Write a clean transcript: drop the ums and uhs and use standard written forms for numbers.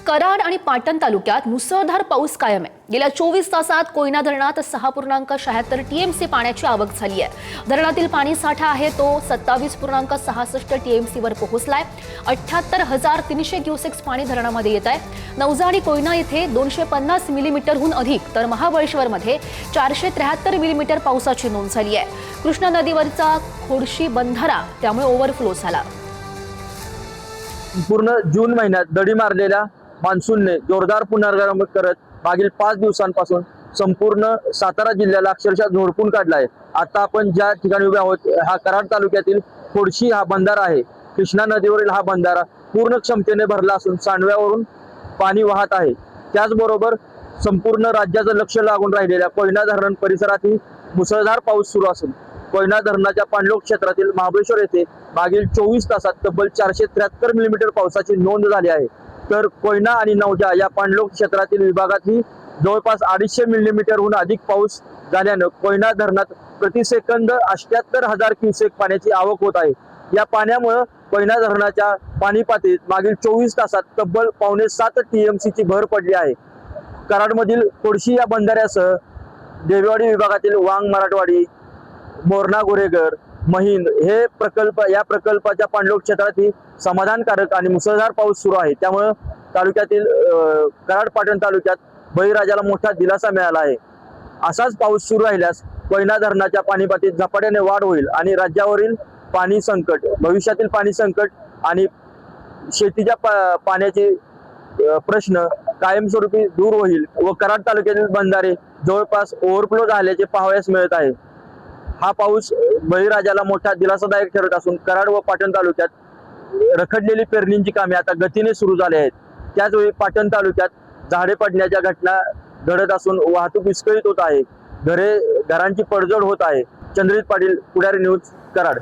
कराड आणि पाटण तालुक्यात मुसळधार पाऊस कायम आहे। गेल्या 24 तासात कोयना धरणात 6.76 टीएमसी पाण्याची आवक झाली आहे। धरणातील पाणी साठा आहे तो 27.66 टीएमसी वर पोहोचलाय। 78,300 क्युसेक्स पाणी धरणामध्ये येत आहे। नवजा आणि कोयना येथे 250 मिलीमीटरहून अधिक तर महाबळेश्वरमध्ये 473 मिलीमीटर पावसाची नोंद झाली आहे। कृष्णा नदीवरचा खोडशी बंधारा त्यामुळे ओव्हरफ्लो झाला। पूर्ण जून महिन्यात दडी मारलेल्या मान्सूनने जोरदार पुनरागमन करत मागील 5 दिवसांपासून संपूर्ण सातारा जिल्ह्याला अक्षरशः झोडपून काढला आहे। आता आपण ज्या ठिकाणी उभे आहोत हा कराड तालुक्यातील खोडशी हा बंधारा आहे। कृष्णा नदीवरील हा बंधारा पूर्ण क्षमतेने भरला असून सांडव्यावरून पाणी वाहत आहे। त्याचबरोबर संपूर्ण राज्याचं लक्ष लागून राहिलेल्या कोयना धरण परिसरातही मुसळधार पाऊस सुरू असून कोयना धरणाच्या पाणलोट क्षेत्रातील महाबळेश्वर येथे मागील 24 तासात तब्बल 473 मिलीमीटर पावसाची नोंद झाली आहे। तर कोयना आणि नवजा या पाणलोट क्षेत्रातील विभागातही जवळपास 250 मिलीमीटरहून अधिक पाऊस झाल्यानं कोयना धरणात प्रति सेकंद 78,000 क्युसेक पाण्याची आवक होत आहे। या पाण्यामुळे कोयना धरणाच्या पाणी पातळीत मागील 24 तासात तब्बल 6.75 टीएमसीची भर पडली आहे। कराडमधील खोडशी या बंधाऱ्यासह देवेवाडी विभागातील वांग मराठवाडी, मोरणा गोरेघर, महिंद हे प्रकल्प या प्रकल्पाच्या पाणलोट क्षेत्रातही समाधानकारक आणि मुसळधार पाऊस सुरू आहे। त्यामुळे तालुक्यातील कराड पाटण तालुक्यात बळीराजाला मोठा दिलासा मिळाला आहे। असाच पाऊस सुरू राहिल्यास कोयना धरणाच्या पाणीपातळीत झपाट्याने वाढ होईल आणि राज्यावरील पाणी संकट, भविष्यातील पाणी संकट आणि शेतीच्या पाण्याचे प्रश्न कायमस्वरूपी दूर होईल व कराड तालुक्यातील बंधारे जवळपास ओव्हरफ्लो झाल्याचे पाहावयास मिळत आहे। हा पाऊस बळीराजाला मोठा दिलासादायक ठरत असून कराड व पाटण तालुक्यात रखडलेली पेरणींची कामे आता गतीने सुरू झाली आहेत। त्याचवेळी पाटण तालुक्यात झाडे पडण्याच्या घटना घडत असून वाहतूक विस्कळीत होत आहे। घरांची पडझड होत आहे। चंद्रित पाटील, पुढारी न्यूज, कराड।